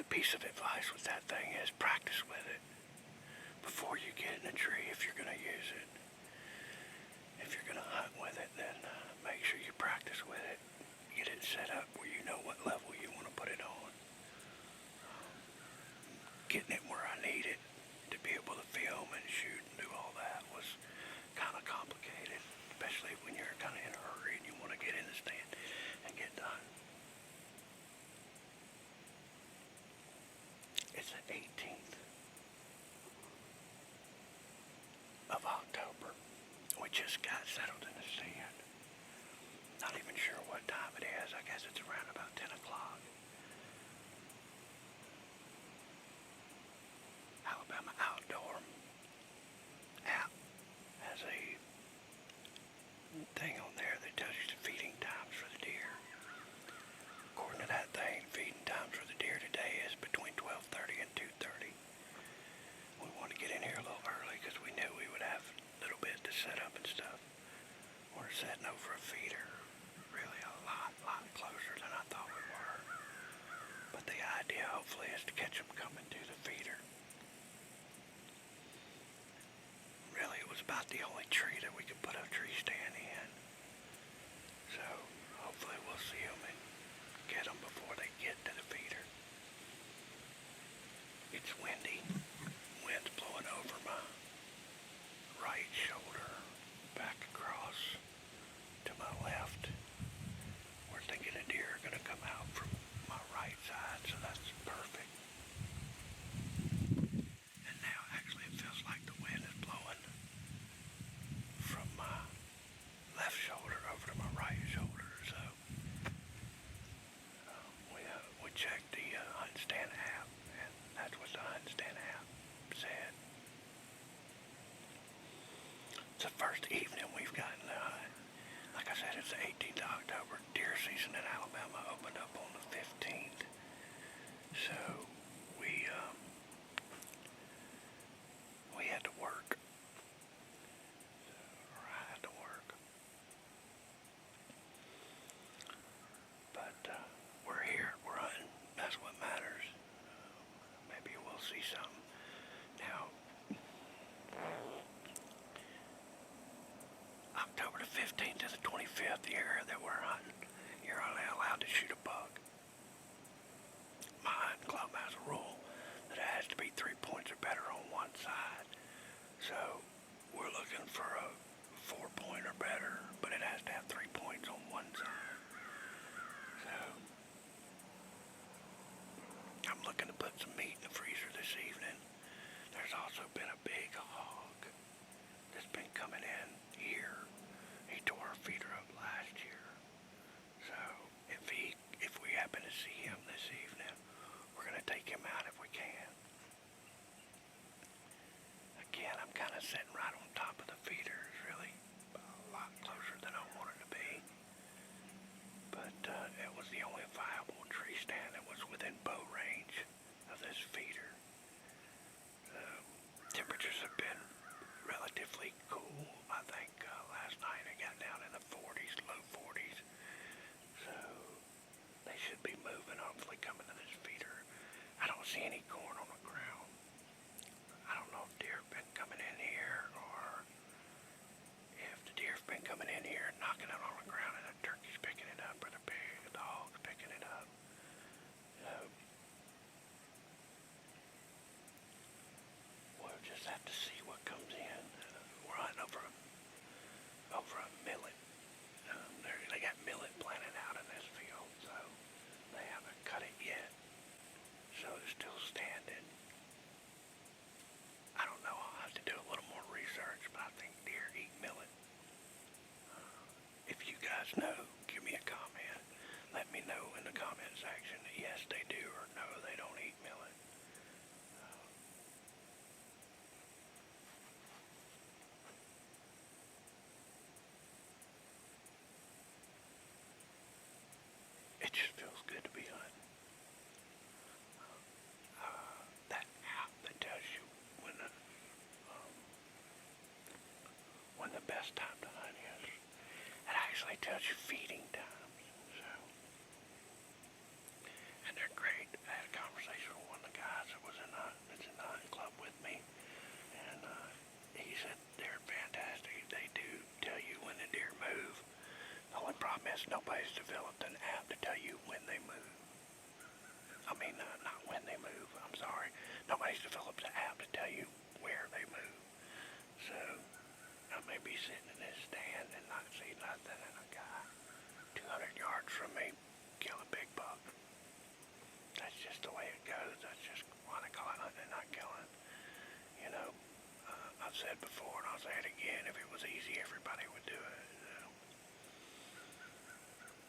piece of advice with that thing is practice with it before you get in a tree if you're going to use it. If you're going to hunt with it, then make sure you practice with it. Get it set up where you know what level you want to put it on. Getting it where I need it to be able to film and shoot and do all that was kind of complicated, especially when you're kind of in a hurry and you want to get in the stand and get done. It's the 18th of October. We just got settled in the sand. Not even sure what time it is. I guess it's around about 10 o'clock. Alabama Outdoor app has a thing on there that tells you the feeding times for the deer. According to that thing, feeding times for the deer today is between 12:30 and 2:30. We wanted to get in here a little early because we knew we would have a little bit to set up and stuff. We're setting over a feeder, really a lot closer than I thought we were. But the idea, hopefully, is to catch them coming to the feeder. Really, it was about the only tree that we could put a tree stand in. So, hopefully we'll see them and get them before they get to the feeder. It's windy. Wind's blowing over my right shoulder, back across to my left. We're thinking a deer are going to come out from my right side, so that's perfect. And now actually it feels like the wind is blowing from my left shoulder over to my right shoulder, so we checked the hunt stand app, and that's what the hunt stand app said. It's the first evening we've gotten to hunt. Like I said, it's the 18th of October. Deer season in Alabama opened up on the 15th. So we had to work. Or I had to work. But we're here. We're hunting. That's what matters. Maybe we'll see something. Now, October the 15th to the 25th, the area that we're hunting, you're only allowed to shoot a buck. My hunting club has a rule that it has to be 3 points or better on one side. So we're looking for a 4-point or better, but it has to have 3 points on one side. So I'm looking to put some meat in the freezer this evening. There's also been a big hog that's been coming in here. He tore our feeder up last year. So if we happen to see him this evening, we're going to take him out if we can. Again, I'm kind of sitting right on top of the feeder. It's really a lot closer than I wanted to be. But it was the only viable tree stand that was within bow range of this feeder. Temperatures have been relatively cool. I think last night it got down in the 40s, low 40s. So they should be moving, hopefully coming to this feeder. I don't see any corn on the ground. I don't know if deer have been coming in here or if the deer have been coming in here and knocking it on the ground and the turkey's picking it up or the dog's picking it up. So we'll just have to see what comes in. We're hunting over a millet. They got millet planted out in this field, so they haven't cut it yet. So it's still standing. I don't know. I'll have to do a little more research, but I think deer eat millet. If you guys know, give me a comment. Let me know in the comment section that yes, they do, or no, they don't eat millet. It just feels good to be hunting. That app that tells you when the best time to hunt is, it actually tells you feeding times. So, and they're great. I had a conversation with guess nobody's developed an app to tell you when they move. I mean, not when they move, I'm sorry. Nobody's developed an app to tell you where they move. So, I may be sitting in this stand and not see nothing, and a guy 200 yards from me kill a big buck. That's just the way it goes. That's just what I call it hunting and not killing. You know, I've said before, and I'll say it again, if it was easy, everybody would do it.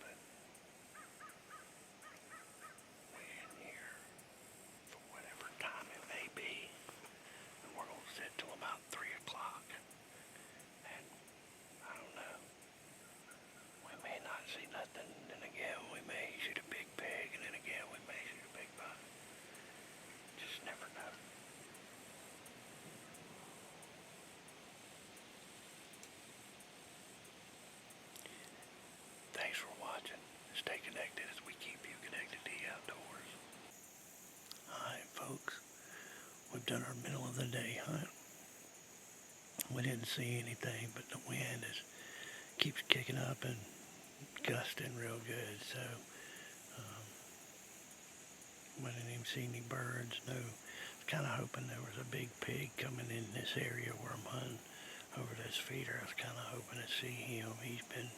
But we're in here for whatever time it may be, and we're going to sit till about 3 o'clock. And I don't know, we may not see nothing, then again we may shoot a big pig, and then again we may shoot a big buck. Just never know. Thanks for watching. Stay connected as we keep you connected to the outdoors. Alright folks, we've done our middle of the day hunt. We didn't see anything, but the wind keeps kicking up and gusting real good, so we didn't even see any birds. No, I was kind of hoping there was a big pig coming in this area where I'm hunting over this feeder. I was kind of hoping to see him. He's been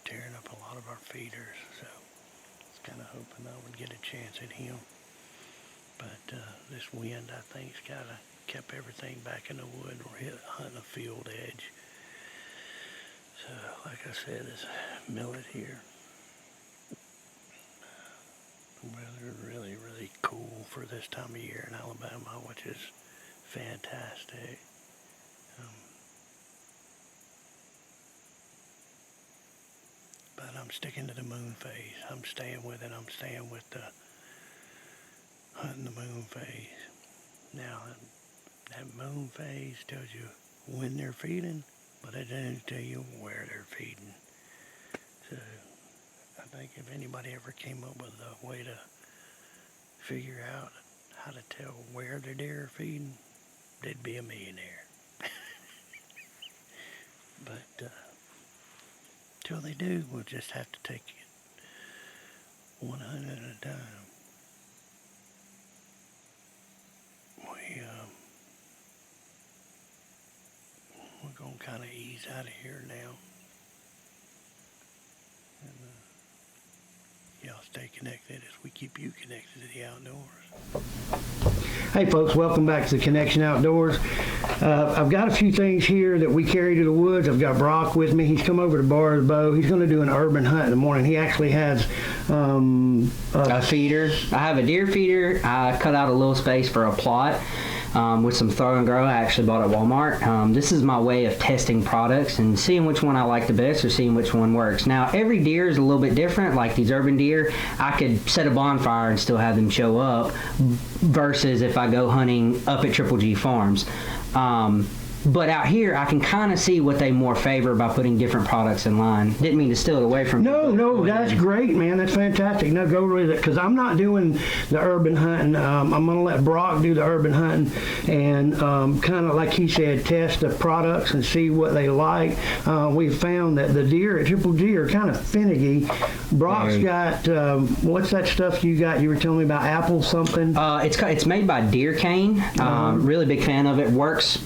tearing up a lot of our feeders, so I was kind of hoping I would get a chance at him. But this wind, I think, has kind of kept everything back in the wood. We're hunting a field edge. So, like I said, it's millet here. The weather is really, really cool for this time of year in Alabama, which is fantastic. But I'm sticking to the moon phase. I'm staying with it. I'm staying with the hunting the moon phase. Now, that moon phase tells you when they're feeding, but it doesn't tell you where they're feeding. So, I think if anybody ever came up with a way to figure out how to tell where the deer are feeding, they'd be a millionaire. But, till they do, we'll just have to take it one hunt at a time. We're going to kind of ease out of here now. And y'all stay connected as we keep you connected to the outdoors. Hey folks, welcome back to the Connection Outdoors. I've got a few things here that we carry to the woods. I've got Brock with me. He's come over to borrow the bow. He's going to do an urban hunt in the morning. He actually has a feeder. I have a deer feeder. I cut out a little space for a plot with some throw and grow I actually bought at Walmart. This is my way of testing products and seeing which one I like the best or seeing which one works. Now, every deer is a little bit different. Like these urban deer, I could set a bonfire and still have them show up versus if I go hunting up at Triple G Farms. But out here, I can kind of see what they more favor by putting different products in line. Didn't mean to steal it away from you. No, that's great, man. That's fantastic. No, go with it, because I'm not doing the urban hunting. I'm going to let Brock do the urban hunting and kind of, like he said, test the products and see what they like. We found that the deer at Triple G are kind of finicky. Brock's got, what's that stuff you got? You were telling me about apple something? It's made by Deer Cane. Really big fan of it. Works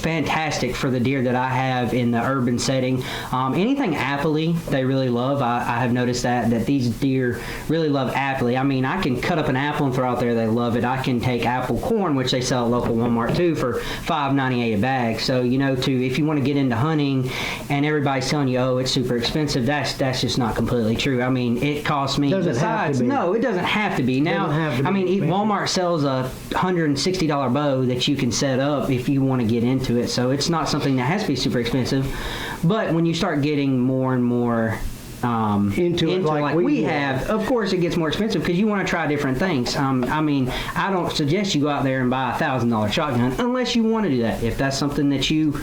fantastic for the deer that I have in the urban setting. Anything appley they really love. I have noticed that these deer really love appley. I mean, I can cut up an apple and throw out there, they love it. I can take apple corn, which they sell at local Walmart too, for $5.98 a bag. So, you know, if you want to get into hunting and everybody's telling you, oh, it's super expensive, that's just not completely true. I mean, it costs me, no, it doesn't have to be. Now, I mean, Walmart sells a $160 bow that you can set up if you want to get into it. So it's not something that has to be super expensive. But when you start getting more and more into it like we have, of course it gets more expensive because you want to try different things. I mean, I don't suggest you go out there and buy a $1,000 shotgun unless you want to do that. If that's something that you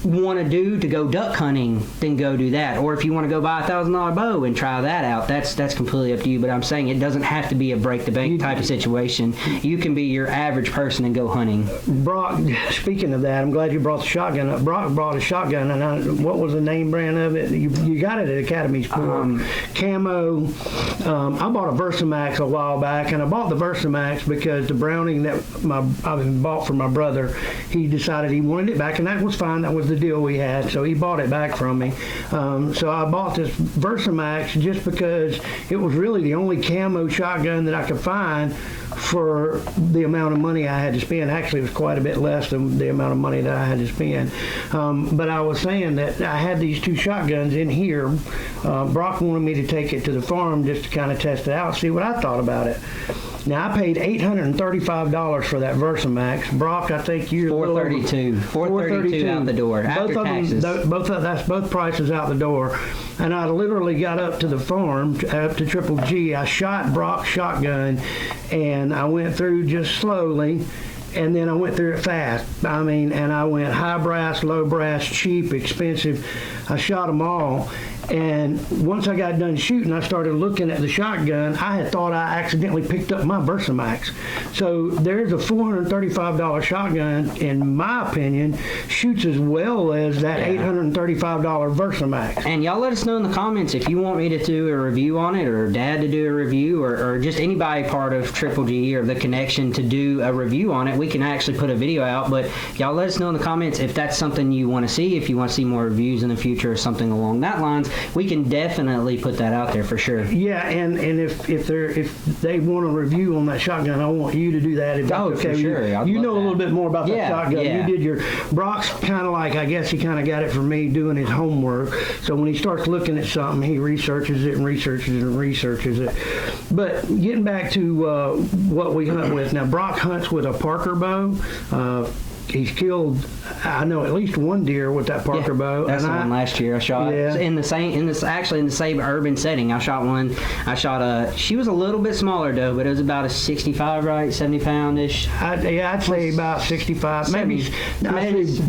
want to do to go duck hunting, then go do that. Or if you want to go buy $1,000 bow and try that out, that's completely up to you. But I'm saying it doesn't have to be a break the bank type of situation. You can be your average person and go hunting. Brock, speaking of that, I'm glad you brought the shotgun up. Brock brought a shotgun, and what was the name brand of it? You got it at Academy Sport. Camo. I bought a Versamax a while back, and I bought the Versamax because the Browning that I bought for my brother, he decided he wanted it back, and that was fine. That was the deal we had, so he bought it back from me. So I bought this Versamax just because it was really the only camo shotgun that I could find for the amount of money I had to spend. Actually, it was quite a bit less than the amount of money that I had to spend. But I was saying that I had these two shotguns in here. Brock wanted me to take it to the farm just to kind of test it out, see what I thought about it. Now, I paid $835 for that Versamax. Brock, I think you're $432. $432 out the door after taxes. That's both prices out the door. And I literally got up to the farm, up to Triple G. I shot Brock's shotgun, and I went through just slowly. And then I went through it fast. I mean, and I went high brass, low brass, cheap, expensive. I shot them all. And once I got done shooting, I started looking at the shotgun. I had thought I accidentally picked up my Versamax. So there's a $435 shotgun, in my opinion, shoots as well as that $835 Versamax. And y'all let us know in the comments if you want me to do a review on it, or Dad to do a review, or just anybody part of Triple G or the connection to do a review on it. We can actually put a video out, but y'all let us know in the comments if that's something you want to see, if you want to see more reviews in the future or something along that lines. We can definitely put that out there for sure. Yeah, and if they want a review on that shotgun, I want you to do that. If that's okay. For sure. You know a little bit more about that shotgun. Yeah. You did Brock's kind of like, I guess he kind of got it from me doing his homework. So when he starts looking at something, he researches it and researches it and researches it. But getting back to what we hunt with now, Brock hunts with a Parker bow. He's killed, I know, at least one deer with that Parker bow. That's the one last year I shot. In the same urban setting. I shot one. She was a little bit smaller though, but it was about a 65, right? 70 pound-ish. I'd say about 65. Maybe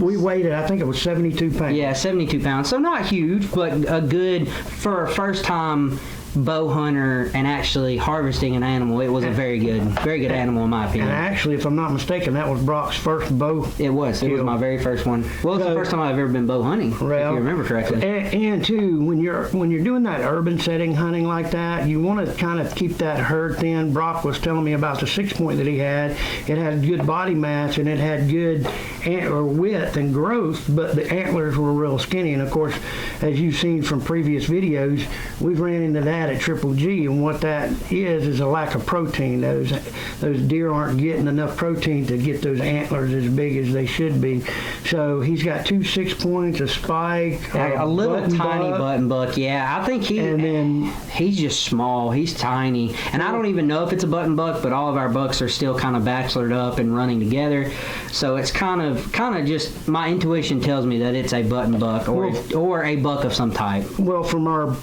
we weighed it, I think it was 72 pounds. Yeah, 72 pounds. So not huge, but a good, for a first time bow hunter and actually harvesting an animal, it was a very good animal in my opinion. And actually, if I'm not mistaken, that was Brock's first bow. It was my very first one. Well, it's the first time I've ever been bow hunting, if you remember correctly. And too, when you're doing that urban setting hunting like that, you want to kind of keep that herd thin. Brock was telling me about the 6-point that he had. It had good body mass and it had good antler width and growth, but the antlers were real skinny. And of course, as you've seen from previous videos, we've ran into that at Triple G, and what that is a lack of protein. Those deer aren't getting enough protein to get those antlers as big as they should be. So he's got 2 6-points, a spike, a little tiny button buck. Yeah, I think he's just small. He's tiny, and I don't even know if it's a button buck, but all of our bucks are still kind of bachelored up and running together. So it's kind of just my intuition tells me that it's a button buck or a buck of some type. Well, from our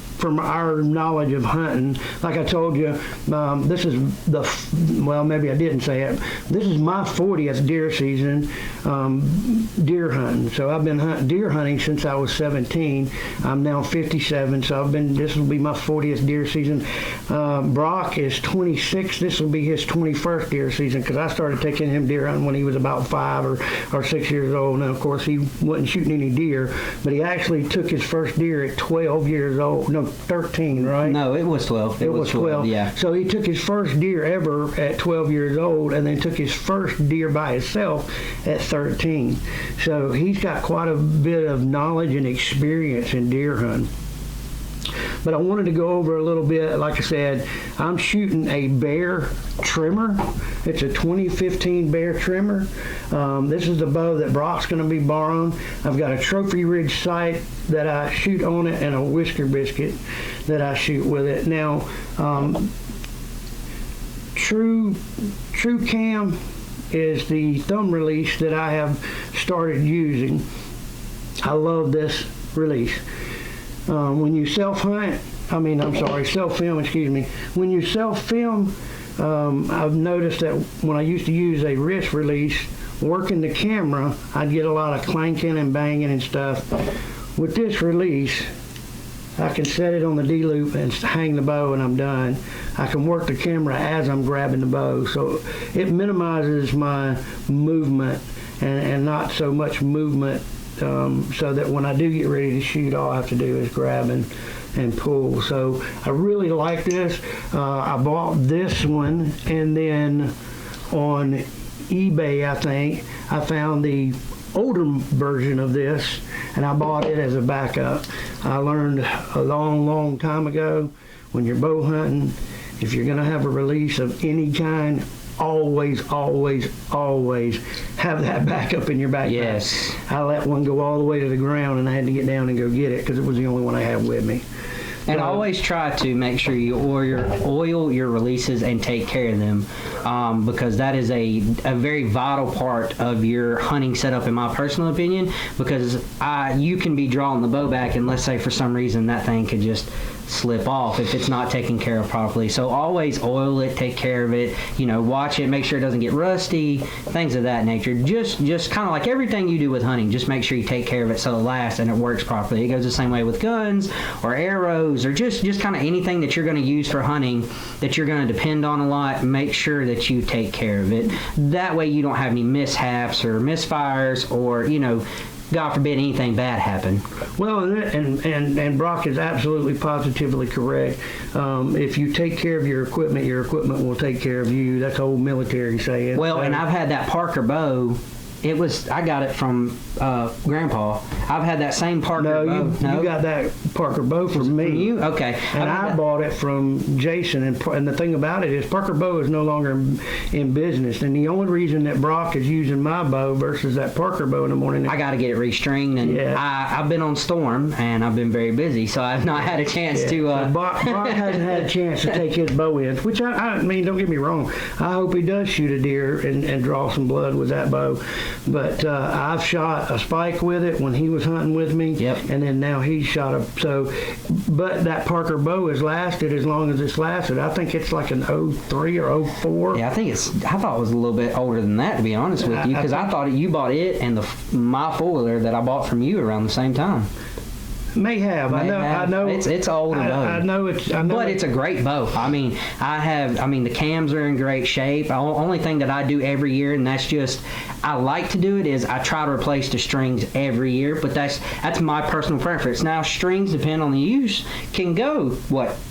knowledge of hunting, like I told you, this is maybe I didn't say it. This is my 40th deer season deer hunting. So I've been deer hunting since I was 17. I'm now 57, so this will be my 40th deer season. Brock is 26. This will be his 21st deer season because I started taking him deer hunting when he was about 5 or 6 years old. Now, of course, he wasn't shooting any deer, but he actually took his first deer at 12 years old. No, 13, right? No, it was 12. It was 12. Yeah. So he took his first deer ever at 12 years old, and then took his first deer by himself at 13. So he's got quite a bit of knowledge and experience in deer hunting. But I wanted to go over a little bit. Like I said, I'm shooting a Bear trimmer. It's a 2015 Bear trimmer. This is the bow that Brock's going to be borrowing. I've got a Trophy Ridge sight that I shoot on it and a Whisker Biscuit that I shoot with it. Now, True Cam is the thumb release that I have started using. I love this release. When you self-film, when you self-film, I've noticed that when I used to use a wrist release working the camera, I'd get a lot of clanking and banging and stuff. With this release, I can set it on the D-loop and hang the bow and I'm done. I can work the camera as I'm grabbing the bow, so it minimizes my movement and not so much movement, so that when I do get ready to shoot, all I have to do is grab and pull. So I really like this. I bought this one, and then on eBay, I think, I found the older version of this, and I bought it as a backup. I learned a long time ago, when you're bow hunting, if you're going to have a release of any kind, always have that backup in your backpack. Yes. I let one go all the way to the ground, and I had to get down and go get it because it was the only one I had with me. And always try to make sure you oil your releases and take care of them, because that is a very vital part of your hunting setup, in my personal opinion, because you can be drawing the bow back, and let's say for some reason that thing could just slip off if it's not taken care of properly. So always oil it, take care of it, watch it, make sure it doesn't get rusty, things of that nature. Just kind of like everything you do with hunting, just make sure you take care of it so it lasts and it works properly. It goes the same way with guns or arrows or just kind of anything that you're going to use for hunting that you're going to depend on a lot. Make sure that you take care of it. That way you don't have any mishaps or misfires or, God forbid anything bad happen. Well, and Brock is absolutely positively correct. If you take care of your equipment will take care of you. That's old military saying. Well, and I've had that Parker bow. I got it from Grandpa. I've had that same Parker bow. You got that Parker bow from me. From you? Okay. And I bought it from Jason. And the thing about it is Parker bow is no longer in business. And the only reason that Brock is using my bow versus that Parker bow in the morning, I got to get it restringed. And I've been on storm, and I've been very busy, so I've not had a chance to. So Brock hasn't had a chance to take his bow in, which I mean, don't get me wrong. I hope he does shoot a deer and draw some blood with that bow. But I've shot a spike with it when he was hunting with me. Yep. And then now he's shot but that Parker bow has lasted as long as it's lasted. I think it's like an 03 or 04. Yeah, I thought it was a little bit older than that, to be honest with you, because I thought you bought it and my four-wheeler that I bought from you around the same time. May have. I know. It's old bow. I know but it's a great bow. I mean, the cams are in great shape. The only thing that I do every year, and that's just, I like to do it, is I try to replace the strings every year, but that's my personal preference. Now, strings, depending on the use, can go,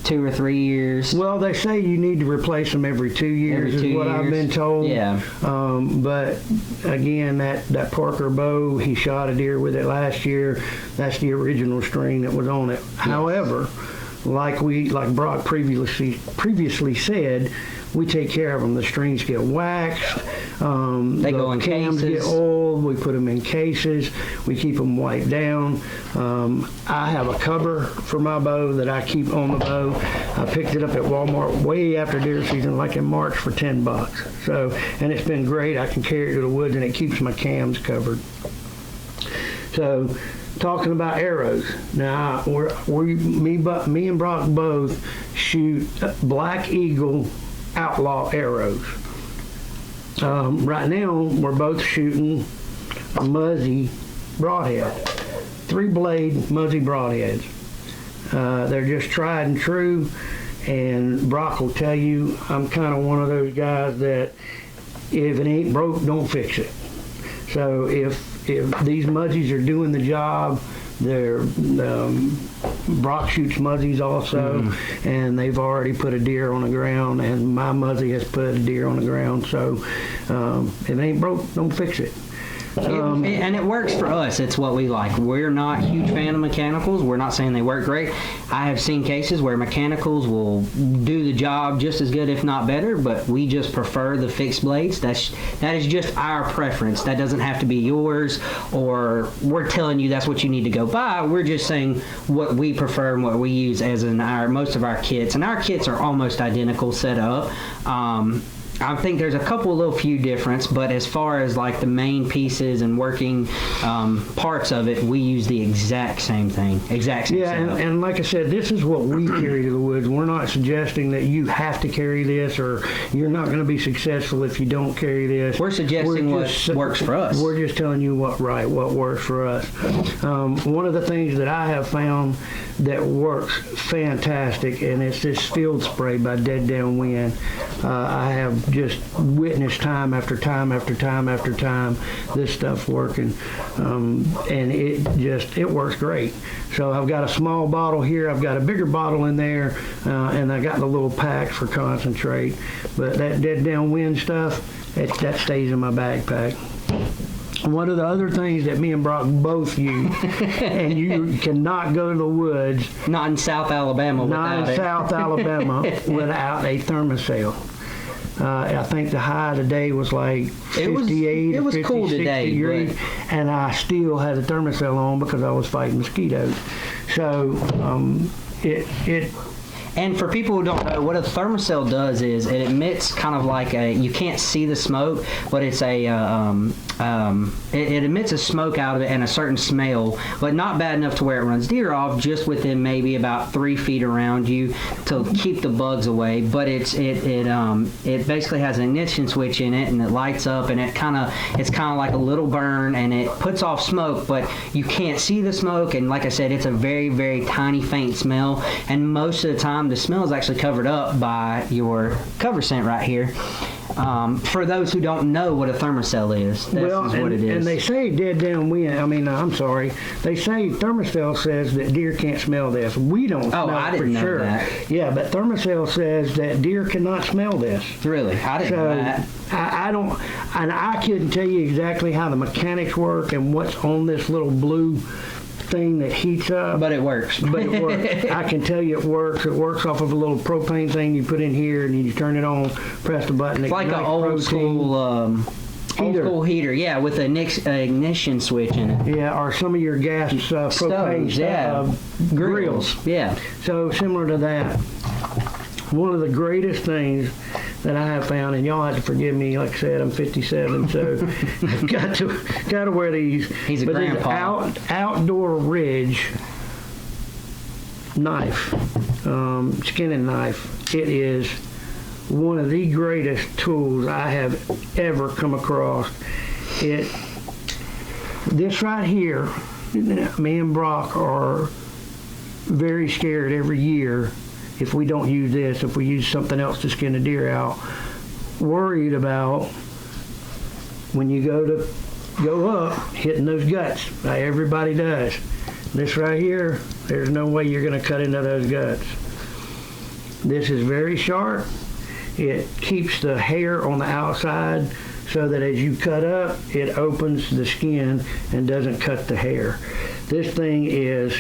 2 or 3 years? Well, they say you need to replace them every 2 years, is what I've been told. Yeah. But again, that Parker bow, he shot a deer with it last year. That's the original string that was on it. Yes. However, like Brock previously said, we take care of them. The strings get waxed. They go in cams cases. Get old. We put them in cases. We keep them wiped down. I have a cover for my bow that I keep on the bow. I picked it up at Walmart way after deer season, like in March, for $10. So, and it's been great. I can carry it to the woods, and it keeps my cams covered. So, talking about arrows. Now, me and Brock both shoot Black Eagle Outlaw arrows. Right now, we're both shooting a Muzzy broadhead, 3-blade Muzzy broadheads. They're just tried and true, and Brock will tell you I'm kind of one of those guys that if it ain't broke, don't fix it. So if these Muzzies are doing the job, Brock shoots Muzzies also, and they've already put a deer on the ground, and my Muzzy has put a deer on the ground. So if it ain't broke, don't fix it. And it works for us. It's what we like. We're not a huge fan of mechanicals. We're not saying they work great. I have seen cases where mechanicals will do the job just as good, if not better, but we just prefer the fixed blades. That is just our preference. That doesn't have to be yours, or we're telling you that's what you need to go buy. We're just saying what we prefer and what we use as in most of our kits. And our kits are almost identical set up. I think there's a couple little few difference, but as far as like the main pieces and working parts of it, we use the exact same thing, exact same Yeah, and like I said, this is what we carry to the woods. We're not suggesting that you have to carry this or you're not going to be successful if you don't carry this. We're suggesting what works for us. We're just telling you what works for us. One of the things that I have found that works fantastic, and it's this field spray by Dead Down Wind. I have just witnessed time after time after time after time this stuff working, and it works great. So I've got a small bottle here, I've got a bigger bottle in there, and I got the little packs for concentrate. But that Dead Down Wind stuff, that stays in my backpack. One of the other things that me and Brock both use, and you cannot go to the woods, Not in South Alabama without it. South Alabama without a thermocell. I think the high today was like 58 it was 50, cool 60 today, degrees, and I still had a thermocell on because I was fighting mosquitoes. So And for people who don't know, what a thermocell does is it emits kind of like you can't see the smoke, but it's it emits a smoke out of it and a certain smell, but not bad enough to where it runs deer off, just within maybe about 3 feet around you to keep the bugs away. But it basically has an ignition switch in it, and it lights up, and it's kind of like a little burn, and it puts off smoke, but you can't see the smoke. And like I said, it's a very, very tiny, faint smell, and most of the time the smell is actually covered up by your cover scent right here. For those who don't know what a thermocell is, this is what it is. And they say Dead Down Wind. I mean, I'm sorry. They say thermocell says that deer can't smell this. We don't smell I it didn't for sure. know that. Yeah, but thermocell says that deer cannot smell this. Really? I didn't know that. I don't, and I couldn't tell you exactly how the mechanics work and what's on this little blue thing that heats up. But it works. But it works. I can tell you it works. It works off of a little propane thing you put in here, and you turn it on, press the button. It's like an old school heater, yeah, with an ignition switch in it. Yeah, or some of your gas propane Stoves, yeah. Grills. Yeah. So similar to that. One of the greatest things that I have found, and y'all have to forgive me, like I said, I'm 57, so I've got to wear these. He's a grandpa. Outdoor Ridge knife, skinning knife. It is one of the greatest tools I have ever come across. This right here, me and Brock are very scared every year if we don't use this, if we use something else to skin a deer out, worried about when you go up, hitting those guts. Everybody does. This right here, there's no way you're going to cut into those guts. This is very sharp. It keeps the hair on the outside so that as you cut up, it opens the skin and doesn't cut the hair. This thing is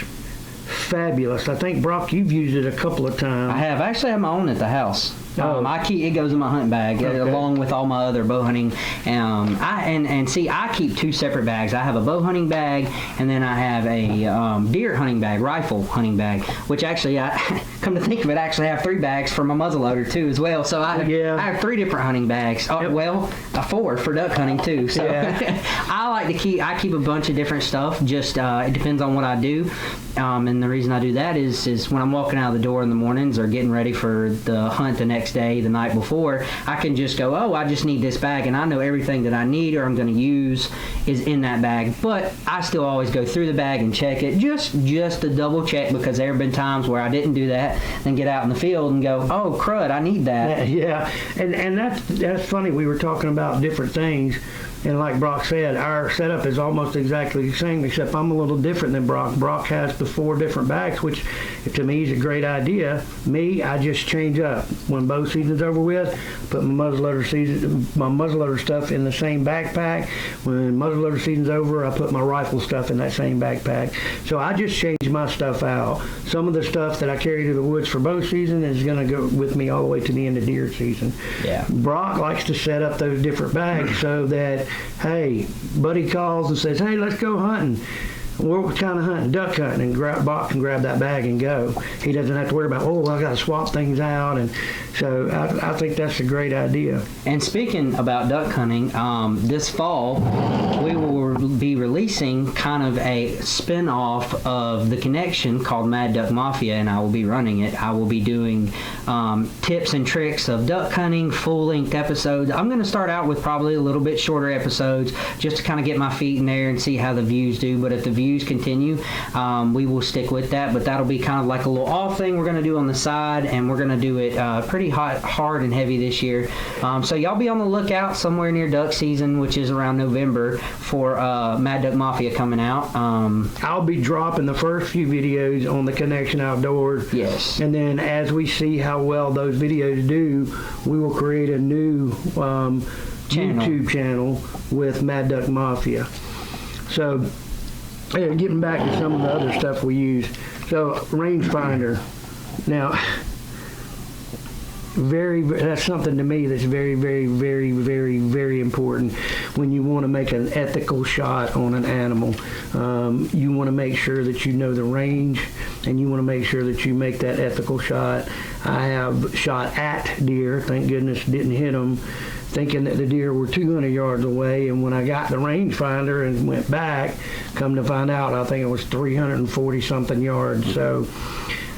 fabulous. I think, Brock, you've used it a couple of times. I have. I actually have my own at the house. Oh. It goes in my hunting bag along with all my other bow hunting. I keep two separate bags. I have a bow hunting bag, and then I have a deer hunting bag, rifle hunting bag. Which actually, I come to think of it, I actually have 3 bags for my muzzleloader too as well. So I have 3 different hunting bags. Yep. Well, 4 for duck hunting too. So I keep a bunch of different stuff. Just it depends on what I do. And the reason I do that is when I'm walking out of the door in the mornings or getting ready for the hunt the next day, the night before, I can just go, I just need this bag, and I know everything that I need or I'm going to use is in that bag. But I still always go through the bag and check it just to double check, because there have been times where I didn't do that, then get out in the field and go, oh crud, I need that. Yeah, and that's funny. We were talking about different things. And like Brock said, our setup is almost exactly the same, except I'm a little different than Brock. Brock has the 4 different bags, which to me is a great idea. Me, I just change up. When bow season's over with, put my muzzleloader stuff in the same backpack. When muzzleloader season's over, I put my rifle stuff in that same backpack. So I just change my stuff out. Some of the stuff that I carry to the woods for bow season is going to go with me all the way to the end of deer season. Yeah. Brock likes to set up those different bags so that, hey, buddy calls and says, hey, let's go hunting. we're kind of hunting, duck hunting, and Bach can grab that bag and go. He doesn't have to worry about, oh, I got to swap things out. And so I think that's a great idea. And speaking about duck hunting, this fall we will be releasing kind of a spin-off of The Connection called Mad Duck Mafia, and I will be running it. I will be doing tips and tricks of duck hunting, full-length episodes. I'm going to start out with probably a little bit shorter episodes just to kind of get my feet in there and see how the views do. But if the views continue, we will stick with that. But that'll be kind of like a little off thing we're going to do on the side, and we're going to do it pretty hard and heavy this year. So y'all be on the lookout somewhere near duck season, which is around November, for Mad Duck Mafia coming out. I'll be dropping the first few videos on The Connection Outdoors. Yes. And then as we see how well those videos do, we will create a new YouTube channel with Mad Duck Mafia. So, getting back to some of the other stuff we use. So, rangefinder. Now, that's something to me that's very, very, very, very, very important when you want to make an ethical shot on an animal. You want to make sure that you know the range, and you want to make sure that you make that ethical shot. I have shot at deer, thank goodness didn't hit them, thinking that the deer were 200 yards away, and when I got the rangefinder and went back, come to find out, I think it was 340 something yards. So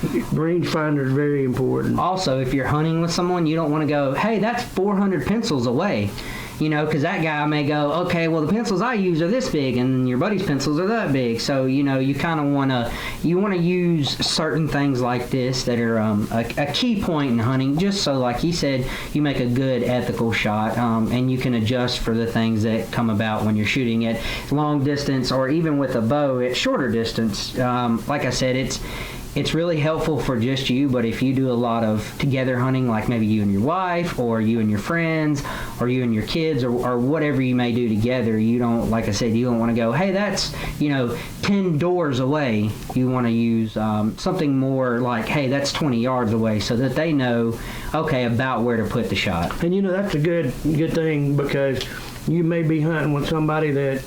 rangefinder is very important. Also, if you're hunting with someone, you don't want to go, hey, that's 400 pencils away. Because that guy may go, okay, well, the pencils I use are this big, and your buddy's pencils are that big. So, you kind of want to use certain things like this that are a key point in hunting, just so, like he said, you make a good ethical shot, and you can adjust for the things that come about when you're shooting at long distance, or even with a bow at shorter distance. Like I said, it's really helpful for just you, but if you do a lot of together hunting, like maybe you and your wife, or you and your friends, or you and your kids, or whatever you may do together, you don't, like I said, you don't want to go, hey, that's, 10 doors away. You want to use something more like, hey, that's 20 yards away, so that they know, okay, about where to put the shot. And that's a good thing, because you may be hunting with somebody that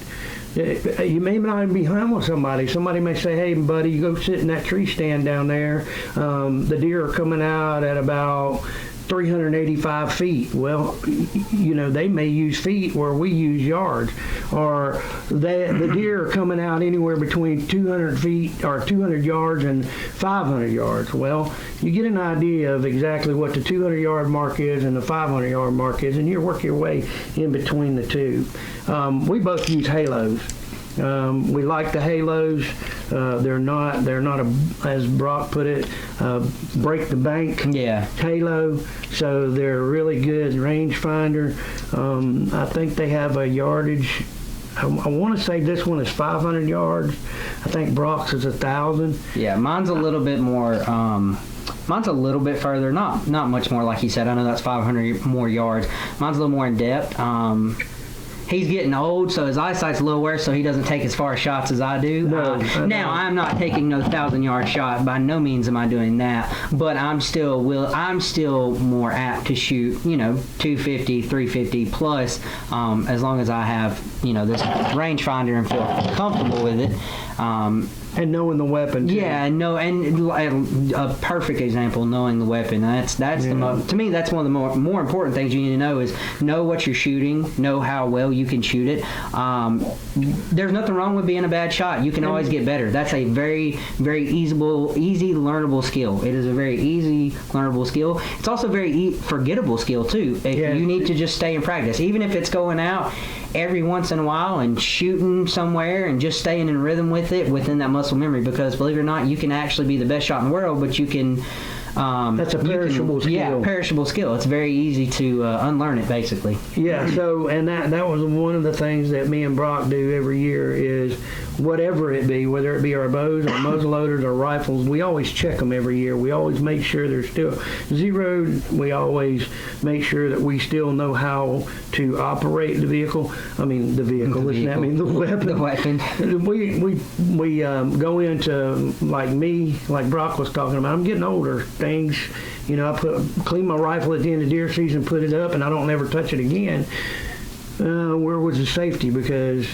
you may not even be hunting with somebody. Somebody may say, hey, buddy, you go sit in that tree stand down there. The deer are coming out at about 385 feet. Well, they may use feet where we use yards. Or the deer are coming out anywhere between 200 feet or 200 yards and 500 yards. Well, you get an idea of exactly what the 200-yard mark is and the 500-yard mark is, and you work your way in between the two. We both use halos. We like the halos. They're not as Brock put it, break the bank halo. So they're really good rangefinder. I think they have a yardage. I want to say this one is 500 yards. I think Brock's is 1,000. Yeah, mine's a little bit more. Mine's a little bit further, not much more, like he said. I know that's 500 more yards. Mine's a little more in depth. He's getting old, so his eyesight's a little worse, so he doesn't take as far shots as I do. Now, I'm not taking no 1,000-yard shot. By no means am I doing that, but I'm still more apt to shoot, 250, 350 plus, as long as I have, this rangefinder and feel comfortable with it. And knowing the weapon, too. Yeah, and a perfect example, knowing the weapon. To me, that's one of the more important things you need to know is know what you're shooting, know how well you can shoot it. There's nothing wrong with being a bad shot. You can always get better. That's a very, very easy learnable skill. It is a very easy learnable skill. It's also a very forgettable skill, too. You need to just stay in practice. Even if it's going out every once in a while and shooting somewhere and just staying in rhythm with it within that muscle memory, because believe it or not, you can actually be the best shot in the world, but you can that's a perishable skill. Yeah, perishable skill. It's very easy to unlearn it, basically. Yeah, so, and that was one of the things that me and Brock do every year is whatever it be, whether it be our bows or muzzleloaders or rifles, we always check them every year. We always make sure they're still zeroed. We always make sure that we still know how to operate the vehicle. I mean, the vehicle. I mean, the weapon. The weapon. We go into, like Brock was talking about, I'm getting older. Things, I clean my rifle at the end of deer season, put it up, and I don't ever touch it again. Where was the safety? Because,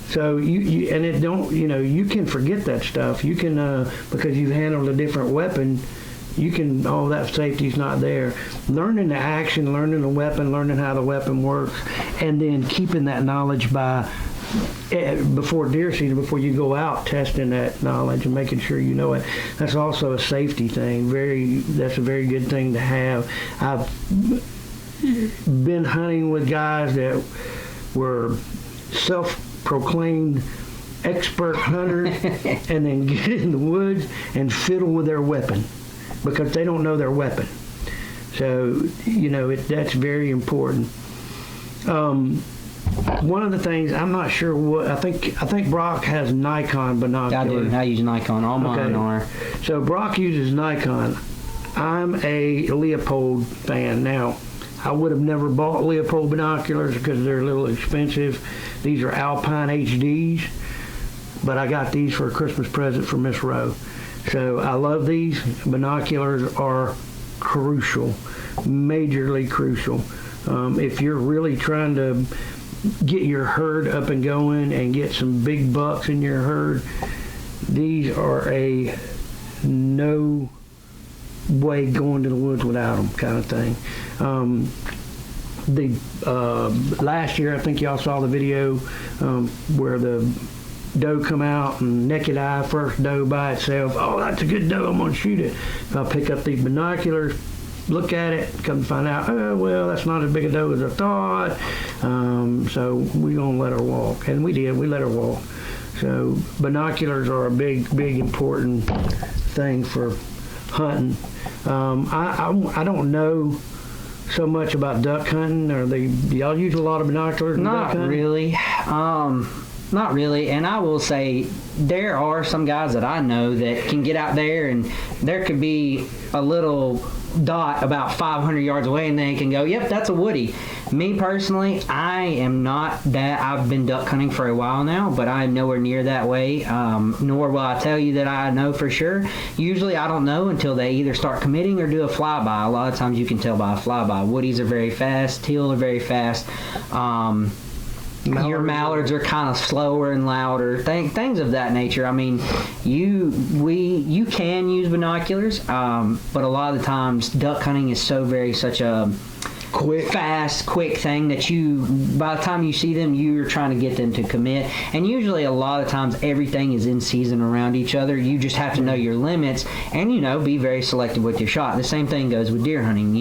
So you and it don't, you can forget that stuff. You can, because you've handled a different weapon, you can, that safety's not there. Learning the action, learning the weapon, learning how the weapon works, and then keeping that knowledge before deer season, before you go out, testing that knowledge and making sure you know it. That's also a safety thing. That's a very good thing to have. I've been hunting with guys that were self-proclaimed expert hunters and then get in the woods and fiddle with their weapon because they don't know their weapon. So, that's very important. One of the things, I'm not sure what, I think Brock has Nikon binoculars. I do. I use Nikon. All mine are. So Brock uses Nikon. I'm a Leopold fan. Now, I would have never bought Leopold binoculars because they're a little expensive. These are Alpine HDs, but I got these for a Christmas present for Miss Rowe. So I love these. Binoculars are crucial, majorly crucial. If you're really trying to get your herd up and going and get some big bucks in your herd, these are a no way going to the woods without them kind of thing. Last year, I think y'all saw the video where the doe come out and naked eye, first doe by itself. Oh, that's a good doe, I'm going to shoot it. I'll pick up these binoculars, look at it, come to find out, oh, well, that's not as big a doe as I thought. So we're going to let her walk. And we did. We let her walk. So binoculars are a big, important thing for hunting. I don't know so much about duck hunting. Do y'all use a lot of binoculars in duck hunting? Not really. And I will say there are some guys that I know that can get out there and there could be a little dot about 500 yards away and they can go, yep, that's a woody. Me personally, I am not that. I've been duck hunting for a while now, but I'm nowhere near that way, nor will I tell you that I know for sure. Usually I don't know until they either start committing or do a flyby. A lot of times you can tell by a flyby. Woodies are very fast, teal are very fast. Your mallards are kind of slower and louder, things of that nature. I mean, you can use binoculars, but a lot of the times duck hunting is such a quick thing that by the time you see them, you're trying to get them to commit. And usually a lot of times everything is in season around each other. You just have to know your limits and, be very selective with your shot. The same thing goes with deer hunting.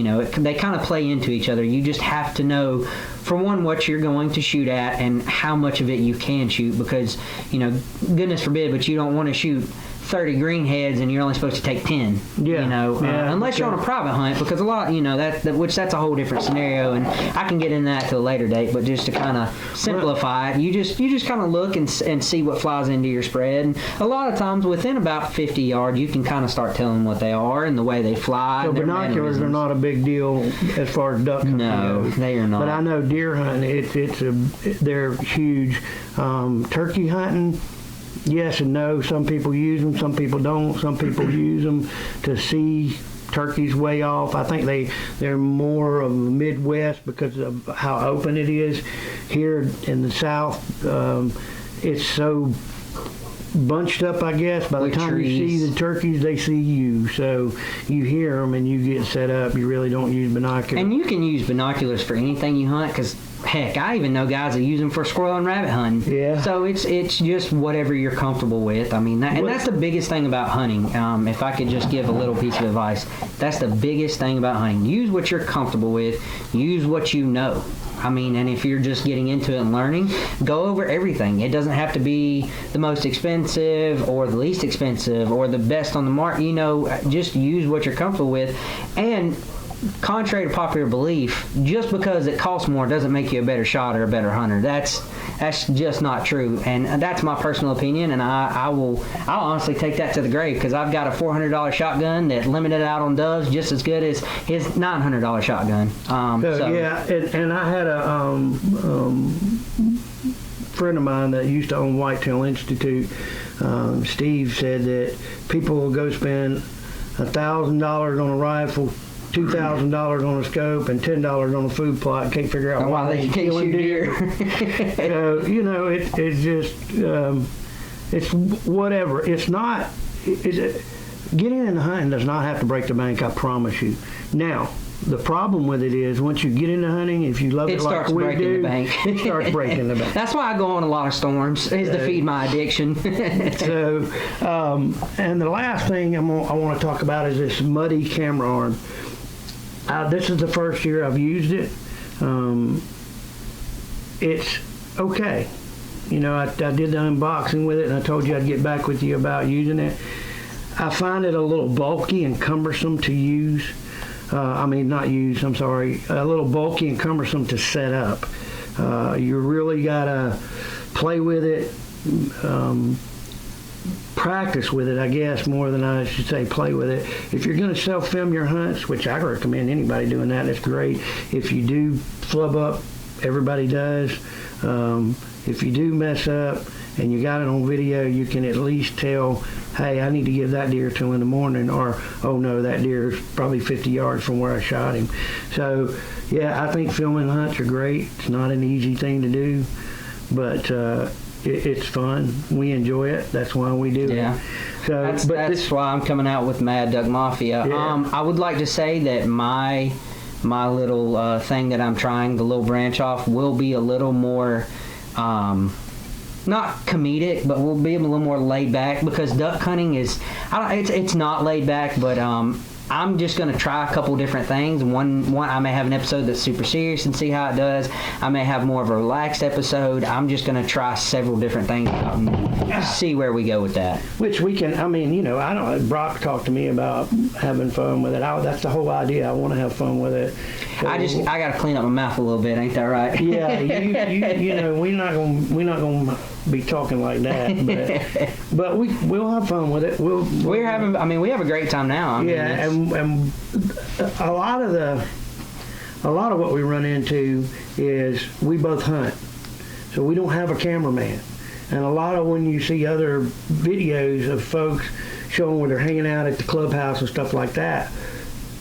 They kind of play into each other. You just have to know, for one, what you're going to shoot at and how much of it you can shoot because, goodness forbid, but you don't want to shoot 30 greenheads and you're only supposed to take 10. Unless you're on a private hunt, because a lot, which that's a whole different scenario, and I can get into that to a later date. But just to kind of simplify it, you just kind of look and see what flies into your spread. And a lot of times, within about 50 yards, you can kind of start telling what they are and the way they fly. So binoculars are not a big deal as far as duck hunting goes. They are not. But I know deer hunting, they're huge. Turkey hunting. Yes and no. Some people use them, some people don't. Some people use them to see turkeys way off. I think they're more of the Midwest because of how open it is. Here in the South, it's so bunched up, I guess. By the time you see the turkeys, they see you. So you hear them and you get set up. You really don't use binoculars. And you can use binoculars for anything you hunt because, heck, I even know guys that use them for squirrel and rabbit hunting. Yeah. So it's just whatever you're comfortable with. I mean, that's the biggest thing about hunting. If I could just give a little piece of advice, that's the biggest thing about hunting. Use what you're comfortable with. Use what you know. I mean, and if you're just getting into it and learning, go over everything. It doesn't have to be the most expensive or the least expensive or the best on the market. Just use what you're comfortable with. And contrary to popular belief, just because it costs more doesn't make you a better shot or a better hunter. That's just not true, and that's my personal opinion. And I'll honestly take that to the grave because I've got a $400 shotgun that limited out on doves just as good as his $900 shotgun. Yeah, and I had a friend of mine that used to own Whitetail Institute. Steve said that people will go spend $1,000 on a rifle $2,000 on a scope and $10 on a food plot and can't figure out why they can't killing shoot deer. You know, it's just it's whatever. It's not. Getting into hunting does not have to break the bank. I promise you. Now, the problem with it is once you get into hunting, if you love it, like starts we breaking do, the bank. it starts breaking the bank. That's why I go on a lot of storms, is to feed my addiction. So, and the last thing I want to talk about is this muddy camera arm. This is the first year I've used it. It's okay. You know, I did the unboxing with it, and I told you I'd get back with you about using it. I find it a little bulky and cumbersome to use. Not use, I'm sorry. A little bulky and cumbersome to set up. You really got to play with it, practice with it, I guess, more than I should say play with it. If you're going to self-film your hunts, which I recommend anybody doing that, that's great. If you do flub up, everybody does. If you do mess up and you got it on video, you can at least tell, hey, I need to give that deer till in the morning, or, oh no, that deer is probably 50 yards from where I shot him. So, yeah, I think filming hunts are great. It's not an easy thing to do, but it's fun. We enjoy it. That's why we do it. So, that's why I'm coming out with Mad Duck Mafia. Yeah. I would like to say that my little thing that I'm trying, the little branch off, will be a little more not comedic, but we'll be a little more laid back, because duck hunting is, it's not laid back, but I'm just going to try a couple different things. One, I may have an episode that's super serious and see how it does. I may have more of a relaxed episode. I'm just going to try several different things out and see where we go with that. Which we can, I don't, Brock talked to me about having fun with it. That's the whole idea. I want to have fun with it. So, I got to clean up my mouth a little bit. Ain't that right? Yeah, you know, we're not gonna be talking like that, but we'll have fun with it. We have a great time now. And a lot of what we run into is we both hunt, so we don't have a cameraman. And a lot of when you see other videos of folks showing where they're hanging out at the clubhouse and stuff like that,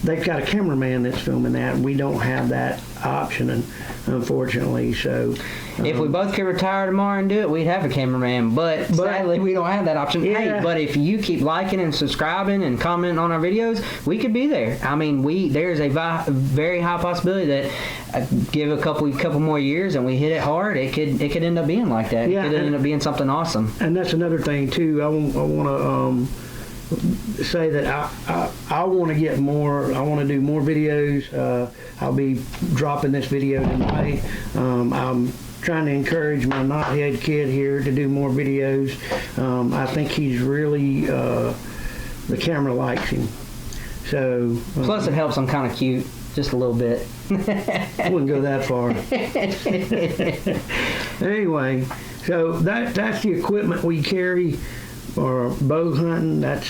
they've got a cameraman that's filming that, and we don't have that option, and unfortunately. So if we both could retire tomorrow and do it, we'd have a cameraman, but sadly we don't have that option. Yeah. Hey, but if you keep liking and subscribing and commenting on our videos, we could be there. There's a very high possibility that give a couple more years and we hit it hard, it could end up being like that. Yeah, it could end up being something awesome. And that's another thing too. I want to say that I want to get more. I want to do more videos. I'll be dropping this video tonight. I'm trying to encourage my knothead kid here to do more videos. I think he's really the camera likes him. So plus it helps. I'm kind of cute, just a little bit. I wouldn't go that far. Anyway, so that's the equipment we carry. Or bow hunting, that's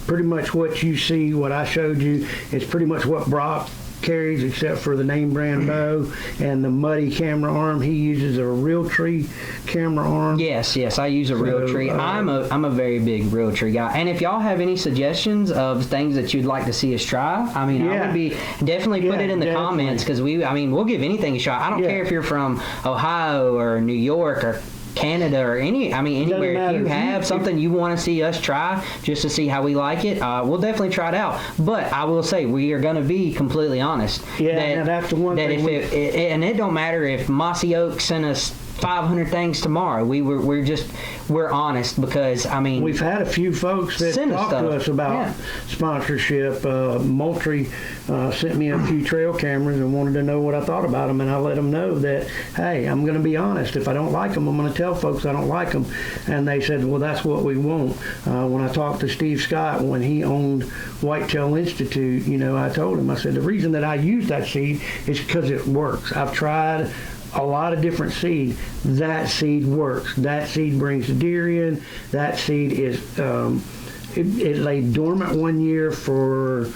pretty much what you see, what I showed you. It's pretty much what Brock carries, except for the name brand bow and the muddy camera arm. He uses a Realtree camera arm. Yes, I use a Realtree. I'm a very big Realtree guy. And if y'all have any suggestions of things that you'd like to see us try, I would be definitely put it in the comments, because we'll give anything a shot. I don't care if you're from Ohio or New York or Canada or anywhere. If you have something you want to see us try just to see how we like it, we'll definitely try it out. But I will say we are going to be completely honest. Yeah, that's the one thing. And it don't matter if Mossy Oak sent us 500 things tomorrow. We're honest, because we've had a few folks that talked to us about sponsorship. Moultrie sent me a few trail cameras and wanted to know what I thought about them, and I let them know that, hey, I'm going to be honest. If I don't like them, I'm going to tell folks I don't like them. And they said, well, that's what we want. When I talked to Steve Scott when he owned Whitetail Institute, I told him, I said, the reason that I use that seed is because it works. I've tried a lot of different seed. That seed works. That seed brings the deer in. That seed is it lay dormant 1 year for,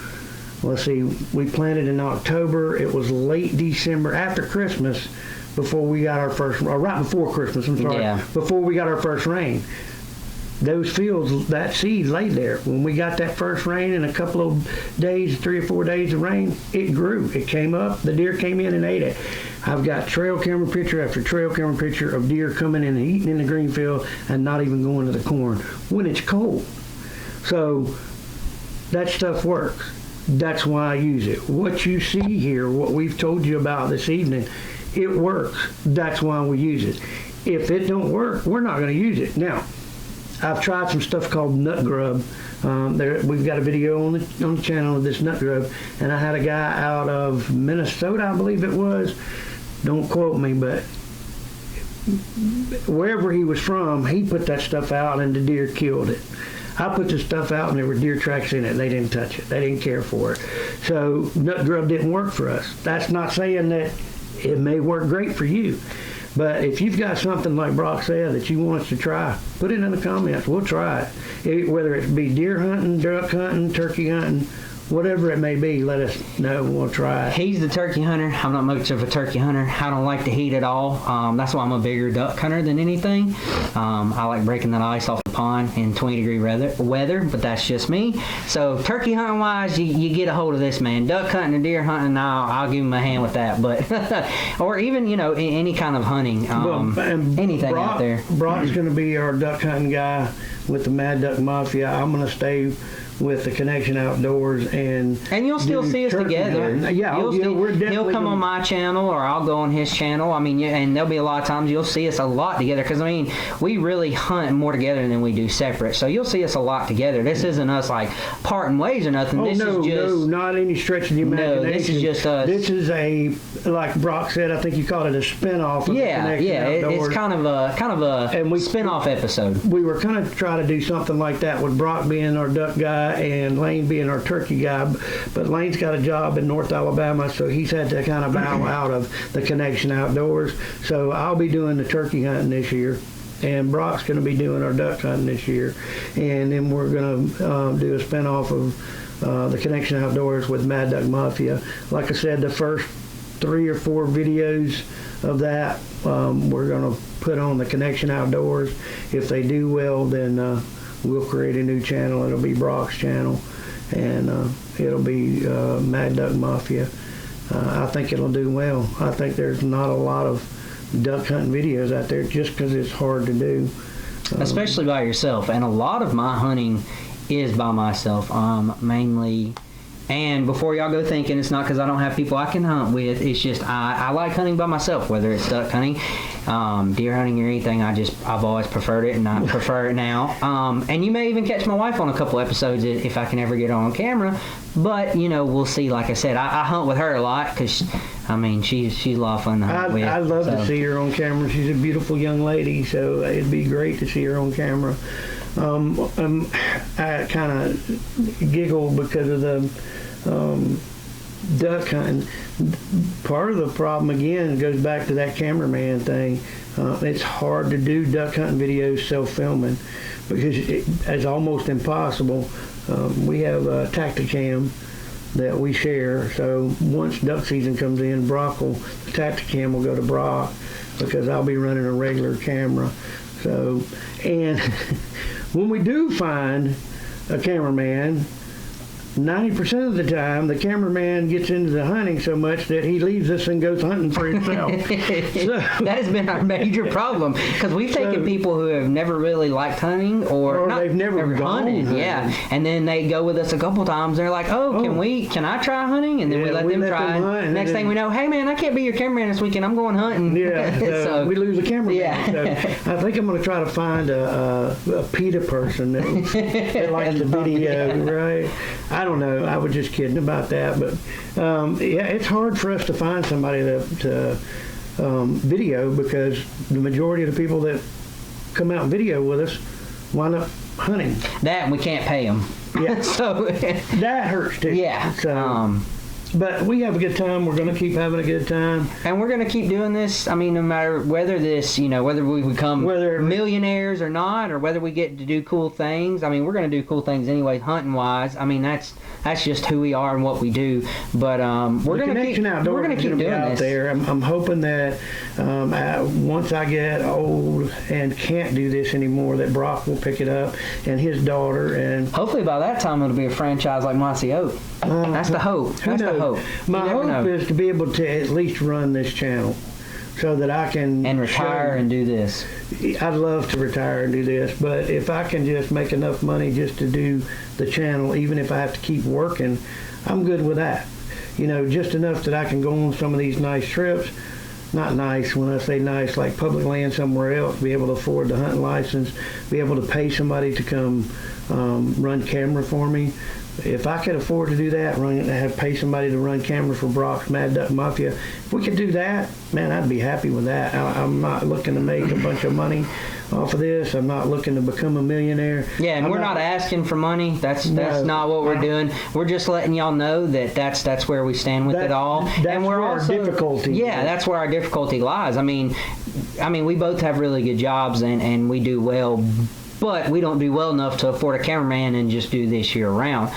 let's see, we planted in October. It was late December, after Christmas, before we got our first, or right before Christmas, I'm sorry, before we got our first rain. those fields, that seed laid there. When we got that first rain and a couple of days, 3 or 4 days of rain, it grew. It came up. The deer came in and ate it. I've got trail camera picture after trail camera picture of deer coming in and eating in the green field and not even going to the corn when it's cold. So that stuff works. That's why I use it. What you see here, what we've told you about this evening, it works. That's why we use it. If it don't work, we're not going to use it. Now, I've tried some stuff called nut grub. We've got a video on the channel of this nut grub, and I had a guy out of Minnesota, I believe it was. Don't quote me, but wherever he was from, he put that stuff out, and the deer killed it. I put the stuff out, and there were deer tracks in it. They didn't touch it. They didn't care for it. So nut grub didn't work for us. That's not saying that it may work great for you. But if you've got something like Brock said that you want us to try, put it in the comments. We'll try it. Whether it be deer hunting, duck hunting, turkey hunting, whatever it may be, let us know. We'll try it. He's the turkey hunter. I'm not much of a turkey hunter. I don't like the heat at all. That's why I'm a bigger duck hunter than anything. I like breaking that ice off the pond in 20-degree weather, but that's just me. So turkey hunting wise, you get a hold of this man. Duck hunting and deer hunting, I'll give him a hand with that. But or even any kind of hunting, anything out there. Brock's going to be our duck hunting guy with the Mad Duck Mafia. I'm going to stay with the Connection Outdoors, and you'll still see us together. He'll come on my channel, or I'll go on his channel. I mean, and there'll be a lot of times you'll see us a lot together, because I mean, we really hunt more together than we do separate. So you'll see us a lot together. This isn't us like parting ways or nothing. No, not any stretch of the imagination. No, this is just us. This is a, like Brock said, I think you called it a spin-off of the Connection Outdoors. It's kind of a spin-off episode. We were kind of trying to do something like that with Brock being our duck guy and Lane being our turkey guy, but Lane's got a job in North Alabama, so he's had to kind of bow out of the Connection Outdoors. So I'll be doing the turkey hunting this year, and Brock's going to be doing our duck hunting this year, and then we're going to do a spinoff of the Connection Outdoors with Mad Duck Mafia. Like I said, the first 3 or 4 videos of that we're going to put on the Connection Outdoors. If they do well, then we'll create a new channel. It'll be Brock's channel, and it'll be Mad Duck Mafia. I think it'll do well. I think there's not a lot of duck hunting videos out there just because it's hard to do. Especially by yourself. And a lot of my hunting is by myself, mainly. And before y'all go thinking, it's not because I don't have people I can hunt with. It's just I like hunting by myself, whether it's duck hunting, deer hunting, or anything. I've always preferred it, and I prefer it now. And you may even catch my wife on a couple episodes if I can ever get on camera. But we'll see. Like I said, I hunt with her a lot because she's a lot of fun to hunt with. I'd love to see her on camera. She's a beautiful young lady, so it'd be great to see her on camera. I kind of giggle because of the duck hunting. Part of the problem again goes back to that cameraman thing. It's hard to do duck hunting videos self-filming because it's almost impossible. We have a Tacticam that we share, so once duck season comes in, the Tacticam will go to Brock because I'll be running a regular camera. So, and when we do find a cameraman, 90% of the time, the cameraman gets into the hunting so much that he leaves us and goes hunting for himself. That has been our major problem, because we've taken people who have never really liked hunting, or they've never hunted. Yeah, and then they go with us a couple times. They're like, can I try hunting? And then we let them try. Next thing we know, hey man, I can't be your cameraman this weekend. I'm going hunting. Yeah, so we lose a cameraman. Yeah. So I think I'm going to try to find a PETA person that likes the video, right? I don't know. I was just kidding about that, but it's hard for us to find somebody to video, because the majority of the people that come out and video with us wind up hunting. That, and we can't pay them. Yeah. So that hurts too. Yeah. So, But we have a good time. We're going to keep having a good time. And we're going to keep doing this. I mean, no matter whether this, whether we become millionaires or not, or whether we get to do cool things. I mean, we're going to do cool things anyway, hunting wise. I mean, that's just who we are and what we do. But we're going to keep doing this. There. I'm hoping that once I get old and can't do this anymore, that Brock will pick it up and his daughter, and hopefully by that time it'll be a franchise like Mossy Oak. That's the hope. That's the hope. My hope is to be able to at least run this channel so that I can retire and do this. I'd love to retire and do this, but if I can just make enough money just to do the channel, even if I have to keep working, I'm good with that. Just enough that I can go on some of these nice trips. Not nice, when I say nice, like public land somewhere else, be able to afford the hunting license, be able to pay somebody to come run camera for me. If I could afford to do that, pay somebody to run camera for Brock's Mad Duck Mafia, if we could do that, man, I'd be happy with that. I'm not looking to make a bunch of money off of this. I'm not looking to become a millionaire. Yeah, and we're not asking for money. That's not what we're doing. We're just letting y'all know that that's where we stand with it all. And we're where also, our difficulty. Yeah, that's where our difficulty lies. I mean, we both have really good jobs and we do well, but we don't do well enough to afford a cameraman and just do this year round.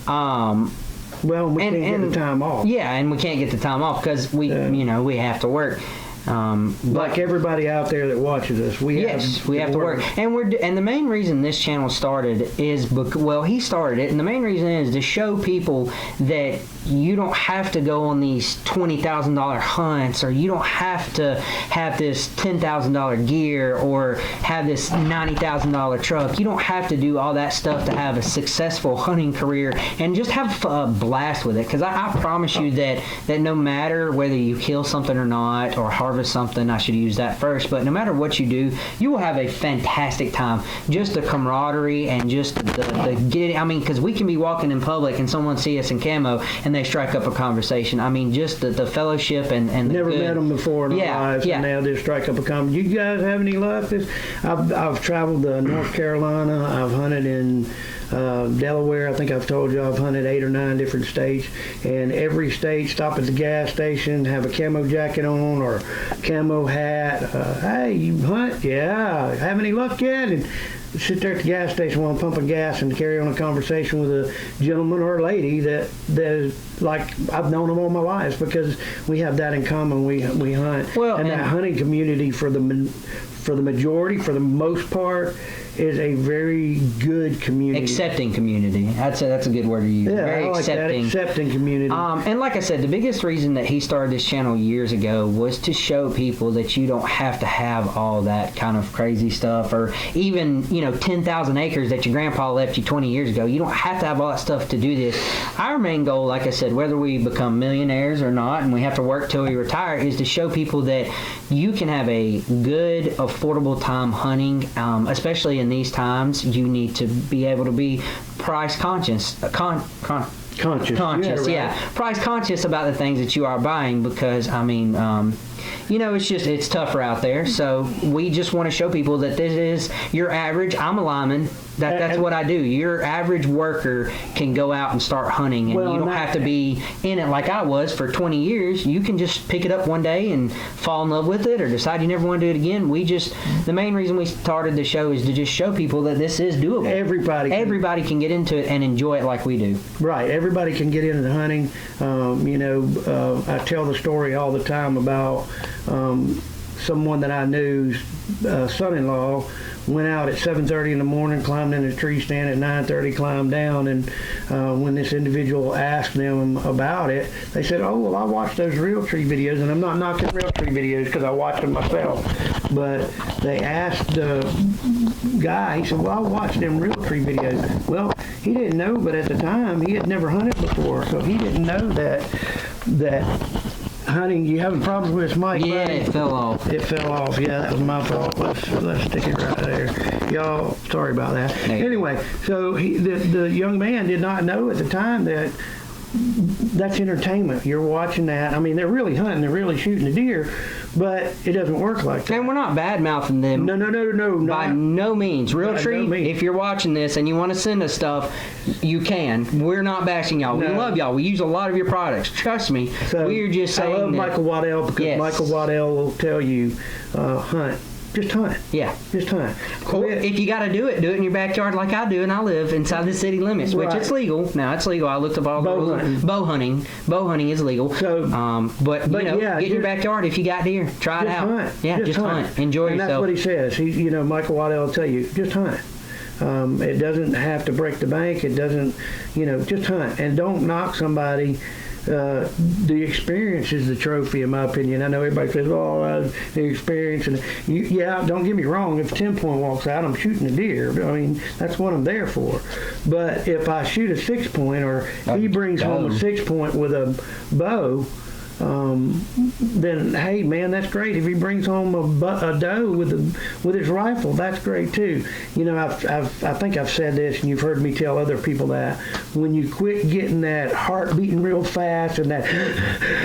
Well, we can't get the time off. Yeah, and we can't get the time off because we have to work. Like everybody out there that watches us, we have to work. And the main reason this channel started is he started it, and the main reason is to show people that you don't have to go on these $20,000 hunts, or you don't have to have this $10,000 gear or have this $90,000 truck. You don't have to do all that stuff to have a successful hunting career and just have a blast with it. Because I promise you that no matter whether you kill something or not, or harvest something, I should use that first, but no matter what you do, you will have a fantastic time. Just the camaraderie and just the getting, because we can be walking in public and someone see us in camo and they strike up a conversation. Just the fellowship and never met them before in our lives, and they'll just strike up a conversation. You guys have any luck? I've traveled to North Carolina. I've hunted in Delaware. I think I've told you I've hunted 8 or 9 different states, and every state, stop at the gas station, have a camo jacket on or camo hat. Hey, you hunt? Yeah. Have any luck yet? And sit there at the gas station while I'm pumping gas and carry on a conversation with a gentleman or a lady that is like I've known them all my life, because we have that in common. We hunt, and that hunting community for the majority, for the most part, is a very good community. Accepting community. That's a good word to use. Yeah, very I like accepting. That, accepting community. And like I said, the biggest reason that he started this channel years ago was to show people that you don't have to have all that kind of crazy stuff, or even 10,000 acres that your grandpa left you 20 years ago. You don't have to have all that stuff to do this. Our main goal, like I said, whether we become millionaires or not, and we have to work till we retire, is to show people that you can have a good, affordable time hunting, especially in these times. You need to be able to be price conscious. Conscious, yeah. Price conscious about the things that you are buying, because it's tougher out there. So we just want to show people that this is your average. I'm a lineman. That's what I do. Your average worker can go out and start hunting, and you don't have to be in it like I was for 20 years. You can just pick it up one day and fall in love with it, or decide you never want to do it again. The main reason we started the show is to just show people that this is doable. Everybody can get into it and enjoy it like we do. Right. Everybody can get into the hunting. I tell the story all the time about someone that I knew's son-in-law went out at 7:30 in the morning, climbed in a tree stand at 9:30, climbed down, and when this individual asked them about it, they said, "Oh, well, I watched those Realtree videos," and I'm not knocking Realtree videos because I watch them myself, but they asked the guy, he said, "Well, I watched them Realtree videos." Well, he didn't know, but at the time, he had never hunted before, so he didn't know that hunting, you having problems with this mic? Yeah, buddy? It fell off. It fell off. Yeah, that was my fault. Let's stick it right there. Y'all, sorry about that. Anyway, so the young man did not know at the time that that's entertainment. You're watching that. I mean, they're really hunting, they're really shooting the deer, but it doesn't work like that. And we're not bad mouthing them. No. By no means. Realtree, if you're watching this and you want to send us stuff, you can. We're not bashing y'all. We love y'all. We use a lot of your products. Trust me. So, we're just saying. I love Michael Waddell because Michael Waddell will tell you, hunt. Just hunt. Yeah. Just hunt. Or if you got to do it in your backyard like I do, and I live inside the city limits, which it's legal. Now, it's legal. I looked up all the rules. Bow hunting. Bow hunting is legal. So, but get in your backyard if you got deer. Try it out. Hunt. Yeah, just hunt. Enjoy and yourself. That's what he says. Michael Waddell will tell you, just hunt. It doesn't have to break the bank. It doesn't, just hunt. And don't knock somebody. The experience is the trophy, in my opinion. I know everybody says, the experience. And don't get me wrong. If 10-point walks out, I'm shooting a deer. I mean, that's what I'm there for. But if I shoot a 6-point or he brings home a 6-point with a bow, then hey man, that's great. If he brings home a doe with his rifle, that's great too. I think I've said this, and you've heard me tell other people that when you quit getting that heart beating real fast and that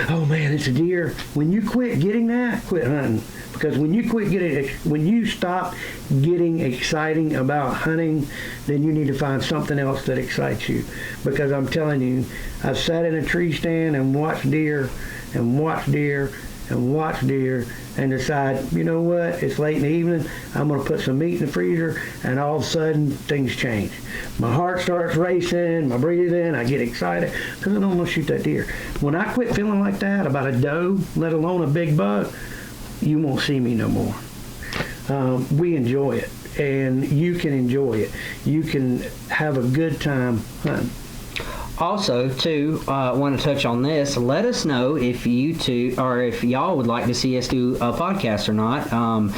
oh man, it's a deer. When you quit getting that, quit hunting. Because when you stop getting exciting about hunting, then you need to find something else that excites you. Because I'm telling you, I've sat in a tree stand and watched deer and watch deer and watch deer and decide, you know what, it's late in the evening, I'm going to put some meat in the freezer, and all of a sudden things change. My heart starts racing, my breathing, I get excited because I don't want to shoot that deer. When I quit feeling like that about a doe, let alone a big buck, you won't see me no more. We enjoy it, and you can enjoy it. You can have a good time hunting. Also, too, want to touch on this. Let us know if you two, or if y'all would like to see us do a podcast or not. I'm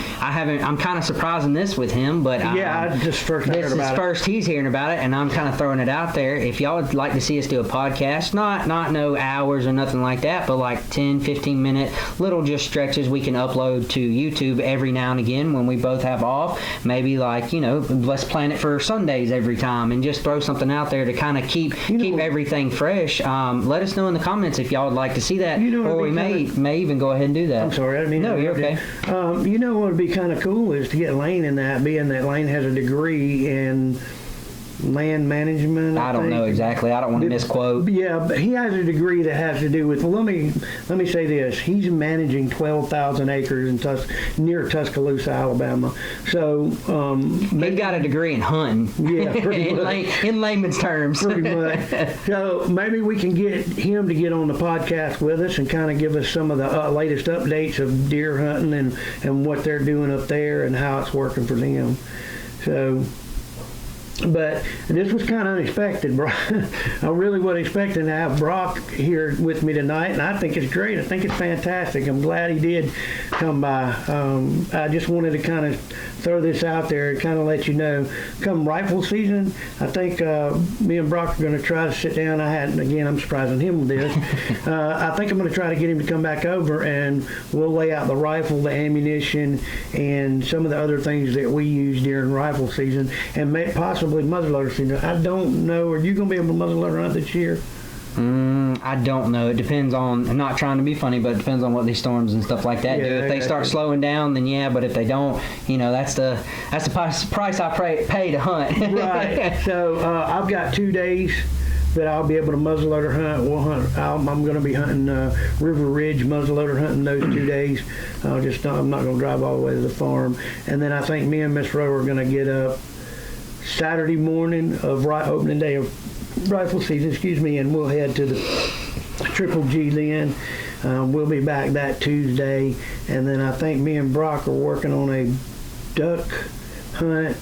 kind of surprising this with him, but I just first heard about it. This is first he's hearing about it, and I'm kind of throwing it out there. If y'all would like to see us do a podcast, not no hours or nothing like that, but like 10, 15-minute little just stretches we can upload to YouTube every now and again when we both have off. Maybe like, let's plan it for Sundays every time and just throw something out there to kind of keep everything fresh. Let us know in the comments if y'all would like to see that, or we may even go ahead and do that. I'm sorry, I didn't mean no, you're okay. What would be kind of cool is to get Lane in that, being that Lane has a degree in land management. I don't know exactly. I don't want to misquote. Yeah, but he has a degree that has to do with. Well, let me say this. He's managing 12,000 acres near Tuscaloosa, Alabama. So he's got a degree in hunting. Yeah, pretty much. In layman's terms. Pretty much. So maybe we can get him to get on the podcast with us and kind of give us some of the latest updates of deer hunting and what they're doing up there and how it's working for them. So. But this was kind of unexpected, bro. I really wasn't expecting to have Brock here with me tonight, and I think it's great. I think it's fantastic. I'm glad he did come by. I just wanted to kind of throw this out there and kind of let you know. Come rifle season, I think me and Brock are going to try to sit down. I'm surprising him with this. I think I'm going to try to get him to come back over, and we'll lay out the rifle, the ammunition, and some of the other things that we use during rifle season, and possibly muzzleloader season. I don't know. Are you going to be able to muzzleloader hunt this year? I don't know. It depends on. I'm not trying to be funny, but it depends on what these storms and stuff like that do. If they start slowing down, then yeah. But if they don't, that's the price I pay to hunt. Right. So I've got 2 days that I'll be able to muzzleloader hunt. We'll hunt. I'm going to be hunting River Ridge muzzleloader hunting those 2 days. I'm not going to drive all the way to the farm. And then I think me and Miss Rowe are going to get up Saturday morning of opening day of rifle season, and we'll head to the Triple G then. We'll be back that Tuesday, and then I think me and Brock are working on a duck hunt.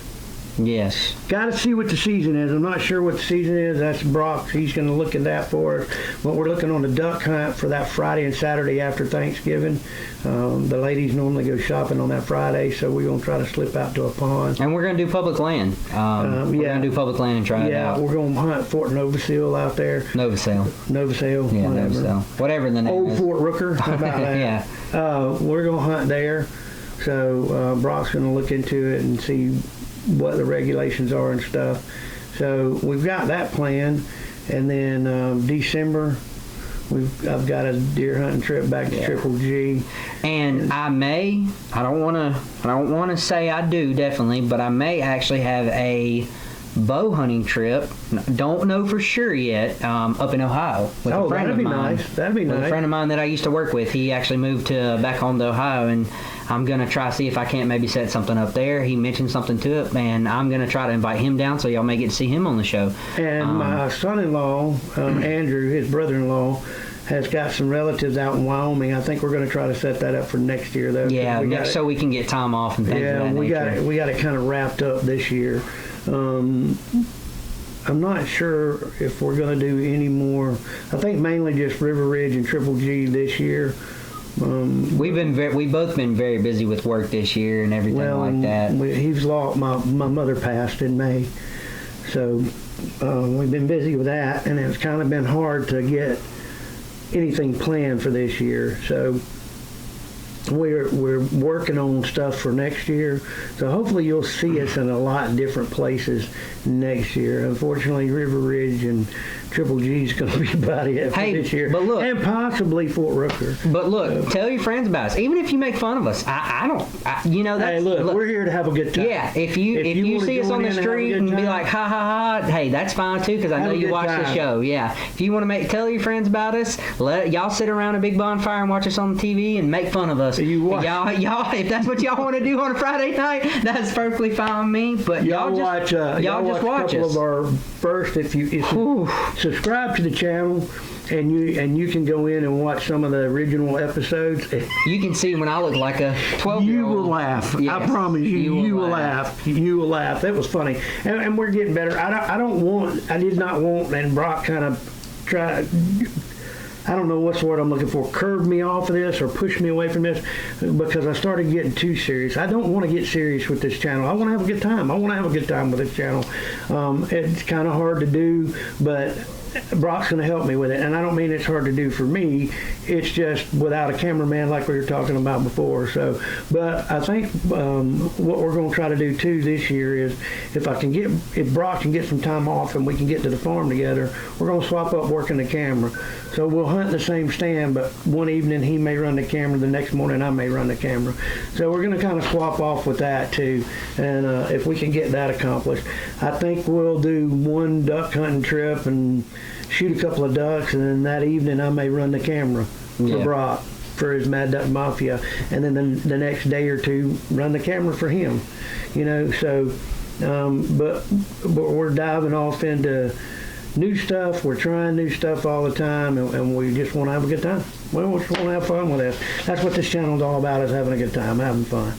Yes. Got to see what the season is. I'm not sure what the season is. That's Brock. He's going to look at that for us. But we're looking on the duck hunt for that Friday and Saturday after Thanksgiving. The ladies normally go shopping on that Friday, so we're going to try to slip out to a pond. And we're going to do public land. We're going to do public land and try it out. Yeah, we're going to hunt Fort Novosel out there. Novosel. Yeah, Novosel. Whatever the name Old is. Fort Rooker. How about that? Yeah. We're going to hunt there. So Brock's going to look into it and see what the regulations are and stuff. So we've got that planned. and then December I've got a deer hunting trip back to Triple G. And I don't want to say I do definitely, but I may actually have a bow hunting trip. Don't know for sure yet. Up in Ohio with a friend of mine. That'd be nice. With a friend of mine that I used to work with. He actually moved back home to Ohio, and I'm gonna try to see if I can't maybe set something up there. He mentioned something to it, and I'm gonna try to invite him down so y'all may get to see him on the show. And my son-in-law, Andrew, his brother-in-law, has got some relatives out in Wyoming. I think we're going to try to set that up for next year, though. Yeah, so we can get time off and things of that nature. we got it kind of wrapped up this year. I'm not sure if we're going to do any more. I think mainly just River Ridge and Triple G this year. We've both been very busy with work this year and everything like that. He's lost. My mother passed in May, so we've been busy with that, and it's kind of been hard to get anything planned for this year. So we're working on stuff for next year. So hopefully you'll see us in a lot different places next year. Unfortunately, River Ridge and Triple G is going to be about it for this year. But look, and possibly Fort Rooker. But look, tell your friends about us. Even if you make fun of us, Hey, look, we're here to have a good time. Yeah, if you see us on the street and be like, ha ha ha, hey, that's fine too, because I know you watch the show. Yeah, if you want to tell your friends about us, y'all sit around a big bonfire and watch us on the TV and make fun of us. Y'all, if that's what y'all want to do on a Friday night, that's perfectly fine with me. But y'all just watch a couple us. of our first, if you subscribe to the channel, and you can go in and watch some of the original episodes. You can see when I look like a 12-year-old. You will laugh. Yes, I promise you. You will laugh. You will laugh. That was funny, and we're getting better. I did not want, and Brock kind of tried. I don't know what's the word I'm looking for, curved me off of this or pushed me away from this, because I started getting too serious. I don't want to get serious with this channel. I want to have a good time. I want to have a good time with this channel. It's kind of hard to do, but Brock's going to help me with it. And I don't mean it's hard to do for me. It's just without a cameraman like we were talking about before. So, but I think what we're going to try to do too this year is if Brock can get some time off and we can get to the farm together, we're going to swap up working the camera. So we'll hunt the same stand, but one evening he may run the camera, the next morning I may run the camera. So we're going to kind of swap off with that too. And if we can get that accomplished, I think we'll do one duck hunting trip and shoot a couple of ducks, and then that evening I may run the camera for Brock for his Mad Duck Mafia, and then the next day or two run the camera for him. So but we're diving off into new stuff. We're trying new stuff all the time, and we just want to have a good time. We just want to have fun with this. That's what this channel's all about, is having a good time, having fun.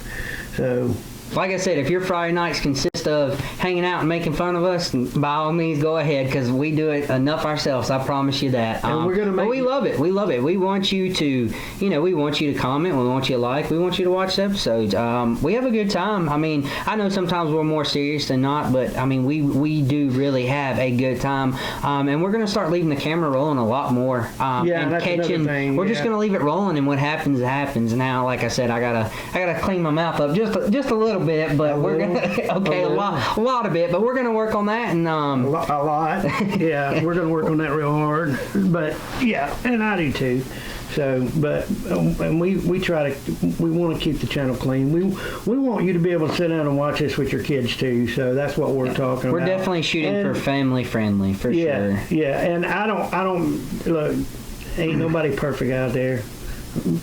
So, like I said, if your Friday nights consist of hanging out and making fun of us, by all means, go ahead, because we do it enough ourselves. I promise you that. And we're gonna but we love it. We love it. We want you to, we want you to comment. We want you to like. We want you to watch the episodes. We have a good time. I mean, I know sometimes we're more serious than not, but I mean, we do really have a good time. And we're gonna start leaving the camera rolling a lot more. And that's catching. Thing, we're just gonna leave it rolling, and what happens happens. Now, like I said, I gotta clean my mouth up just a little bit, but we're gonna a lot of it, but we're gonna work on that, and a lot. Yeah, we're gonna work on that real hard. But yeah, and I do too. So, but and we want to keep the channel clean. We want you to be able to sit down and watch this with your kids too. So that's what we're talking about. We're definitely shooting for family friendly, for sure. Yeah, and I don't look. Ain't nobody perfect out there.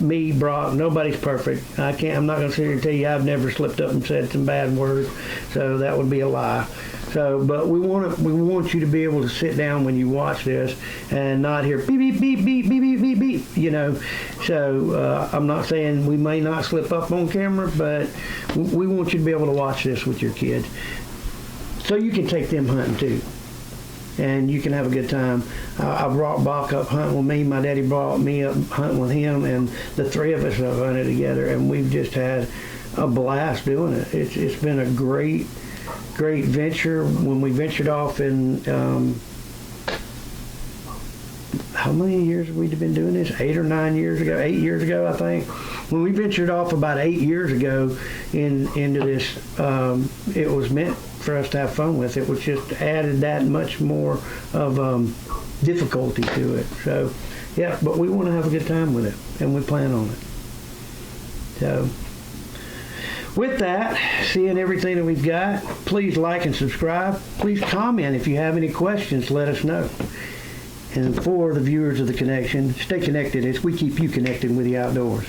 Me, Brock, nobody's perfect. I'm not going to sit here and tell you I've never slipped up and said some bad words, so that would be a lie. So, but we want you to be able to sit down when you watch this and not hear beep beep beep beep beep beep beep beep. So I'm not saying we may not slip up on camera, but we want you to be able to watch this with your kids, so you can take them hunting too. And you can have a good time. I brought Bach up hunting with me. My daddy brought me up hunting with him, and the three of us have hunted together, and we've just had a blast doing it. It's been a great venture. When we ventured off in how many years have we been doing this? 8 or 9 years ago, 8 years ago, I think. When we ventured off about 8 years ago into this, it was meant for us to have fun with. It was just added that much more of difficulty to it. So, yeah, but we want to have a good time with it, and we plan on it. So, with that, seeing everything that we've got, please like and subscribe. Please comment if you have any questions. Let us know. And for the viewers of The Connection, stay connected as we keep you connected with the outdoors.